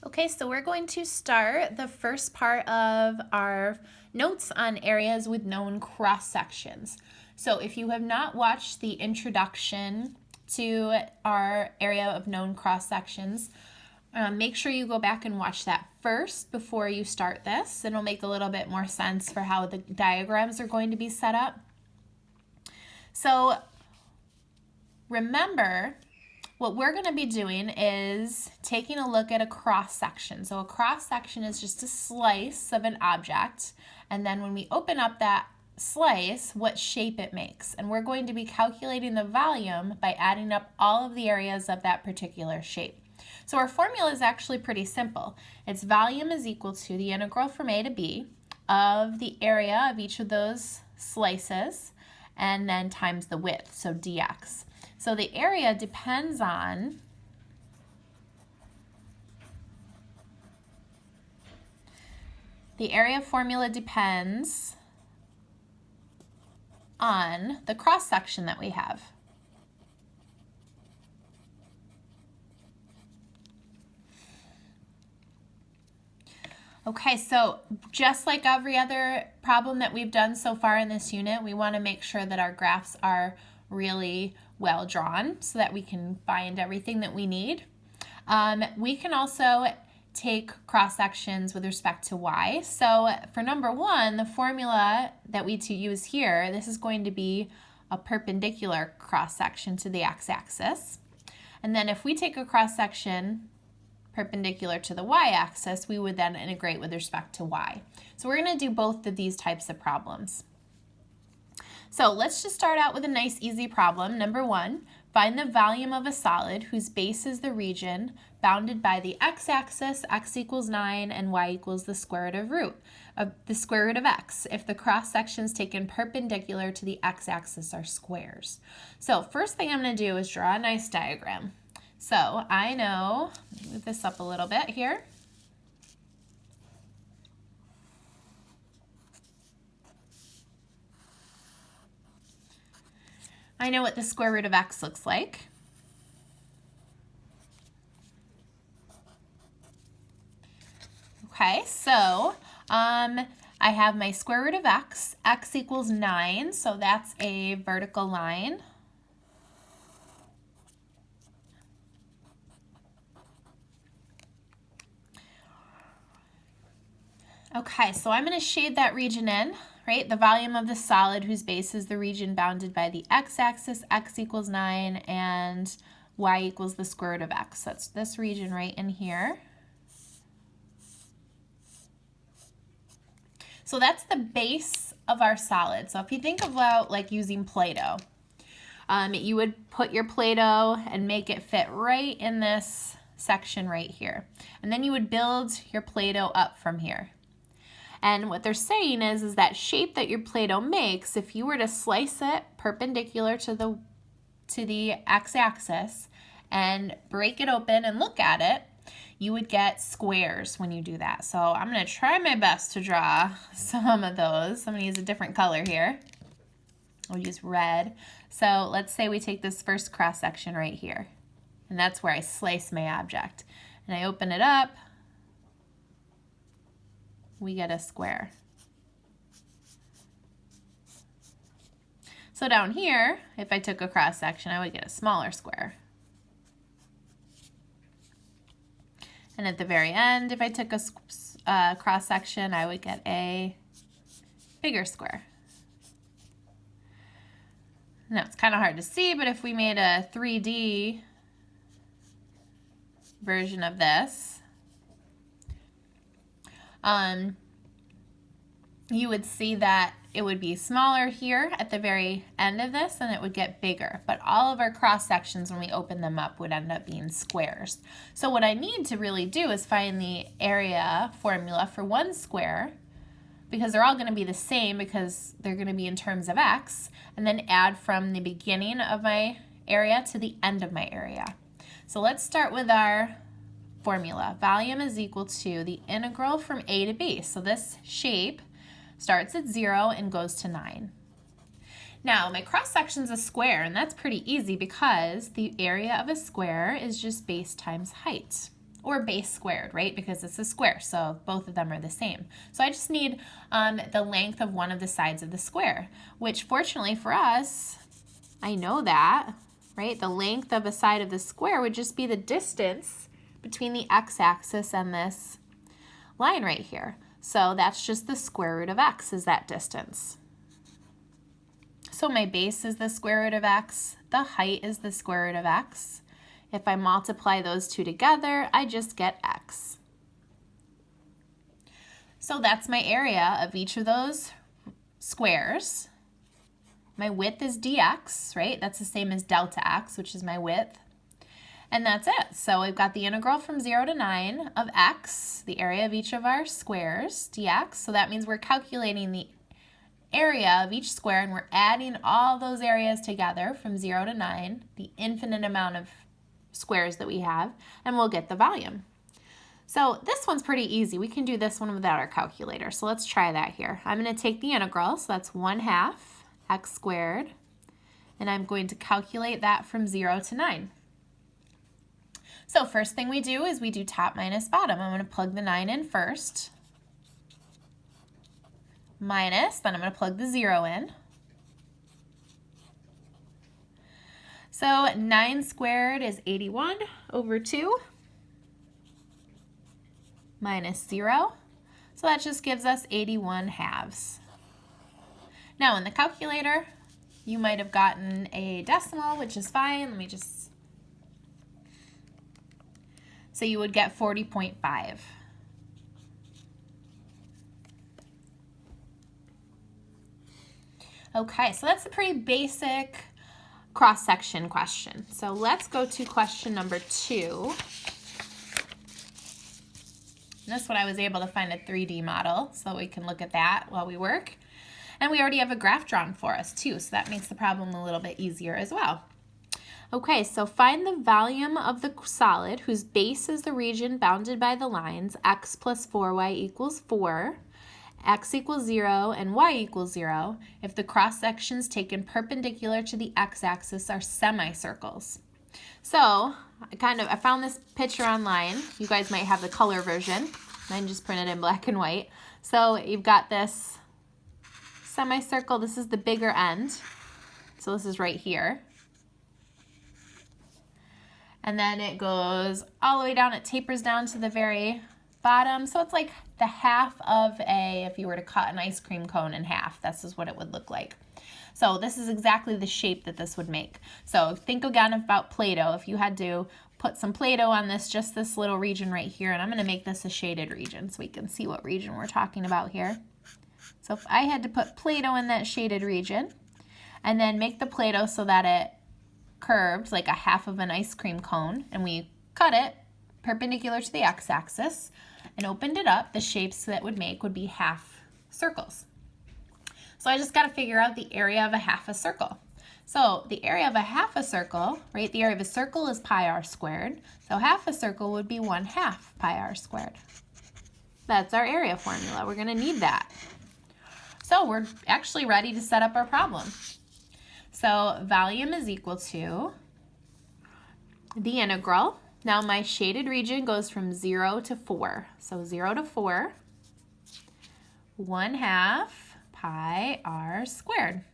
Okay, so we're going to start the first part of our notes on areas with known cross sections. So if you have not watched the introduction to our area of known cross sections, make sure you go back and watch that first before you start this. It'll make a little bit more sense for how the diagrams are going to be set up. So remember, what we're going to be doing is taking a look at a cross section. So a cross section is just a slice of an object, and then when we open up that slice, what shape it makes. And we're going to be calculating the volume by adding up all of the areas of that particular shape. So our formula is actually pretty simple. Its volume is equal to the integral from a to b of the area of each of those slices, and then times the width, so dx. So the area depends on the area formula depends on the cross section that we have. Okay, so just like every other problem that we've done so far in this unit, we want to make sure that our graphs are really well drawn so that we can find everything that we need. We can also take cross sections with respect to y. So for number one, the formula that we use here, this is going to be a perpendicular cross section to the x-axis. And then if we take a cross section perpendicular to the y-axis, we would then integrate with respect to y. So we're going to do both of these types of problems. So let's just start out with a nice easy problem. Number one, find the volume of a solid whose base is the region bounded by the x-axis, x equals 9, and y equals the square root of x, if the cross sections taken perpendicular to the x-axis are squares. So first thing I'm going to do is draw a nice diagram. So I know, move this up a little bit here. I know what the square root of x looks like. Okay, so I have my square root of x. X equals 9, so that's a vertical line. Okay, so I'm going to shade that region in, right? The volume of the solid whose base is the region bounded by the x-axis, x equals 9, and y equals the square root of x. That's this region right in here. So that's the base of our solid. So if you think about like using Play-Doh, you would put your Play-Doh and make it fit right in this section right here. And then you would build your Play-Doh up from here. And what they're saying is that shape that your Play-Doh makes, if you were to slice it perpendicular to the x-axis and break it open and look at it, you would get squares when you do that. So I'm going to try my best to draw some of those. I'm going to use a different color here. I'll use red. So let's say we take this first cross section right here, and that's where I slice my object. And I open it up, we get a square. So down here, if I took a cross section, I would get a smaller square. And at the very end, if I took a cross section, I would get a bigger square. Now it's kind of hard to see, but if we made a 3D version of this, you would see that it would be smaller here at the very end of this, and it would get bigger. But all of our cross sections, when we open them up, would end up being squares. So what I need to really do is find the area formula for one square, because they're all going to be the same because they're going to be in terms of x, and then add from the beginning of my area to the end of my area. So let's start with our formula. Volume is equal to the integral from a to b. So this shape starts at 0 and goes to 9. Now, my cross section is a square, and that's pretty easy because the area of a square is just base times height. or base squared, right? Because it's a square, so both of them are the same. So I just need the length of one of the sides of the square, which fortunately for us, I know that, right? The length of a side of the square would just be the distance between the x-axis and this line right here. So that's just the square root of x is that distance. So my base is the square root of x, the height is the square root of x. If I multiply those two together, I just get x. So that's my area of each of those squares. My width is dx, right? That's the same as delta x, which is my width. And that's it. So we've got the integral from 0 to 9 of x, the area of each of our squares, dx. So that means we're calculating the area of each square, and we're adding all those areas together from 0 to 9, the infinite amount of squares that we have, and we'll get the volume. So this one's pretty easy. We can do this one without our calculator. So let's try that here. I'm going to take the integral, so that's 1/2 x squared, and I'm going to calculate that from 0 to 9. So first thing we do is we do top minus bottom. I'm going to plug the 9 in first, minus, then I'm going to plug the 0 in. So 9 squared is 81 over 2 minus 0. So that just gives us 81/2. Now in the calculator, you might have gotten a decimal, which is fine. Let me just, so you would get 40.5. Okay, so that's a pretty basic cross-section question. So let's go to question number 2. And this one I was able to find a 3D model, so we can look at that while we work. And we already have a graph drawn for us too, so that makes the problem a little bit easier as well. Okay, so find the volume of the solid whose base is the region bounded by the lines x plus 4y equals 4, x equals 0, and y equals 0 if the cross-sections taken perpendicular to the x-axis are semicircles. So I found this picture online. You guys might have the color version. Mine just printed in black and white. So you've got this semicircle. This is the bigger end. So this is right here. And then it goes all the way down. It tapers down to the very bottom. So it's like the half of if you were to cut an ice cream cone in half, this is what it would look like. So this is exactly the shape that this would make. So think again about Play-Doh. If you had to put some Play-Doh on this, just this little region right here, and I'm going to make this a shaded region so we can see what region we're talking about here. So if I had to put Play-Doh in that shaded region, and then make the Play-Doh so that it curved like a half of an ice cream cone, and we cut it perpendicular to the x-axis and opened it up, the shapes that would make would be half circles. So I just got to figure out the area of a half a circle. So the area of a half a circle, right, the area of a circle is pi r squared. So half a circle would be 1/2 pi r squared. That's our area formula. We're going to need that. So we're actually ready to set up our problem. So volume is equal to the integral. Now my shaded region goes from 0 to 4. So 0 to 4, 1/2 pi r squared.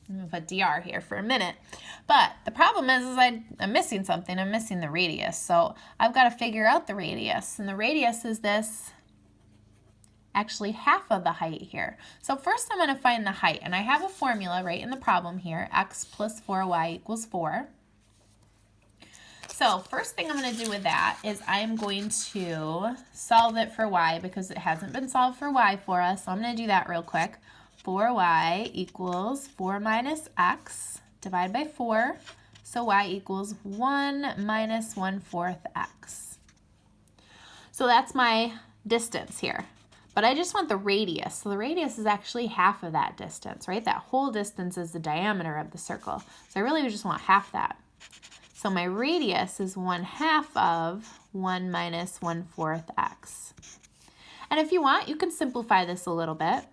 I'm going to put dr here for a minute. But the problem is I'm missing something. I'm missing the radius. So I've got to figure out the radius. And the radius is this, actually half of the height here. So first I'm going to find the height. And I have a formula right in the problem here. X plus 4y equals 4. So first thing I'm going to do with that is I'm going to solve it for y because it hasn't been solved for y for us. So I'm going to do that real quick. 4y equals 4 minus x divided by 4. So y equals 1 minus 1/4 x. So that's my distance here. But I just want the radius. So the radius is actually half of that distance, right? That whole distance is the diameter of the circle. So I really just want half that. So my radius is 1/2 of 1 minus 1/4 x. And if you want, you can simplify this a little bit.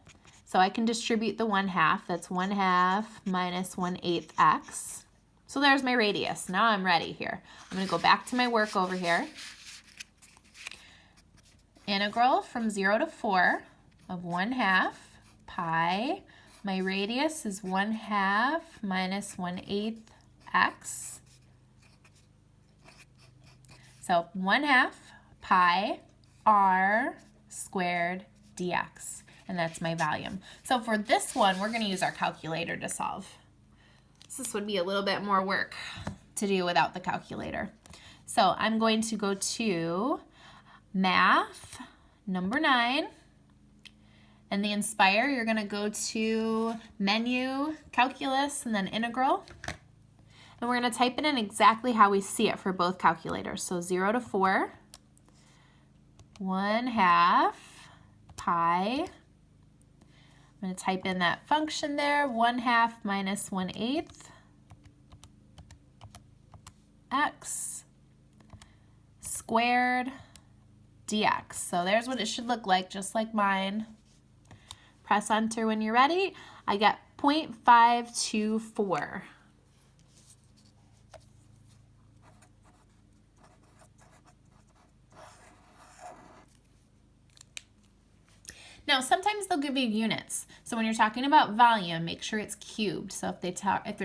So I can distribute the 1/2. That's 1/2 minus 1/8 x. So there's my radius. Now I'm ready here. I'm going to go back to my work over here. integral from 0 to 4 of 1/2 pi. My radius is 1/2 minus 1/8 x. So 1/2 pi r squared dx. And that's my volume. So for this one, we're going to use our calculator to solve. This would be a little bit more work to do without the calculator. So I'm going to go to math, number 9. And the Inspire, you're going to go to menu, calculus, and then integral. And we're going to type it in exactly how we see it for both calculators. So 0 to 4, 1/2 pi. I'm going to type in that function there, 1/2 minus 1/8 x squared dx. So there's what it should look like, just like mine. Press enter when you're ready. I get 0.524. Now, sometimes they'll give you units. So when you're talking about volume, make sure it's cubed. So if they're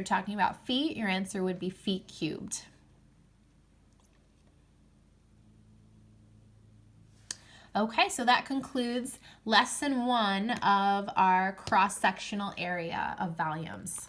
talking about feet, your answer would be feet cubed. Okay, so that concludes lesson 1 of our cross-sectional area of volumes.